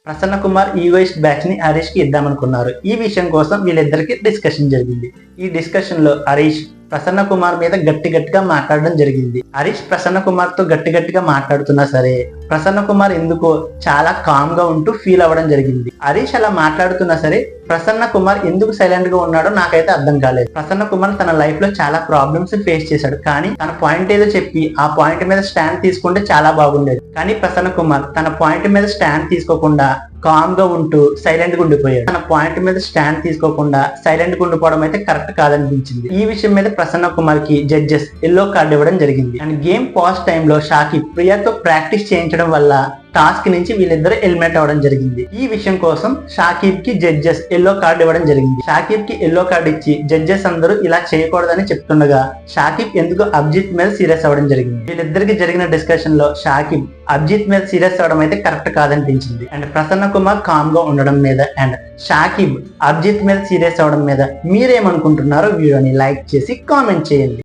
Prasanna Kumar egoist batch ని హరీష్ కి ఇద్దామనుకున్నారు. ఈ విషయం కోసం వీళ్ళిద్దరికి డిస్కషన్ జరిగింది. ఈ డిస్కషన్ లో హరీష్ ప్రసన్న కుమార్ మీద గట్టిగా మాట్లాడడం జరిగింది. హరీష్ ప్రసన్న కుమార్ తో గట్టిగా మాట్లాడుతున్నా సరే ప్రసన్న కుమార్ ఎందుకో చాలా కామ్ గా ఉంటూ ఫీల్ అవ్వడం జరిగింది. హరీష్ అలా మాట్లాడుతున్నా సరే ప్రసన్న కుమార్ ఎందుకు సైలెంట్ గా ఉన్నాడో నాకైతే అర్థం కాలేదు. ప్రసన్న కుమార్ తన లైఫ్ లో చాలా ప్రాబ్లమ్స్ ఫేస్ చేశాడు, కానీ తన పాయింట్ ఏదో చెప్పి ఆ పాయింట్ మీద స్టాండ్ తీసుకుంటే చాలా బాగుండేది. కానీ ప్రసన్న కుమార్ తన పాయింట్ మీద స్టాండ్ తీసుకోకుండా కామ్ గా ఉంటూ సైలెంట్ గా ఉండిపోయాడు. తన పాయింట్ మీద స్టాండ్ తీసుకోకుండా సైలెంట్ గా ఉండిపోవడం అయితే కరెక్ట్ కాదనిపించింది. ఈ విషయం మీద ప్రసన్న కుమార్ కి జడ్జెస్ ఎల్లో కార్డు ఇవ్వడం జరిగింది. అండ్ గేమ్ పాస్ టైమ్ లో షాకిబ్ ప్రియాతో ప్రాక్టీస్ చేయించడం వల్ల టాస్క్ నుంచి వీళ్ళిద్దరు ఎలిమినేట్ అవ్వడం జరిగింది. ఈ విషయం కోసం షాకిబ్ కి జడ్జెస్ ఎల్లో కార్డు ఇవ్వడం జరిగింది. షాకిబ్ కి ఎల్లో కార్డు ఇచ్చి జడ్జెస్ అందరూ ఇలా చేయకూడదని చెప్తుండగా షాకిబ్ ఎందుకు అభిజిత్ మీద సీరియస్ అవ్వడం జరిగింది. వీళ్ళిద్దరికి జరిగిన డిస్కషన్ లో షాకిబ్ అభిజిత్ మీద సీరియస్ అవ్వడం అయితే కరెక్ట్ కాదనిపించింది. అండ్ ప్రసన్న కుమార్ కామ్ గా ఉండడం మీద అండ్ షాకిబ్ అభిజిత్ మీద సీరియస్ అవ్వడం మీద మీరేమనుకుంటున్నారో వీడియోని లైక్ చేసి కామెంట్ చేయండి.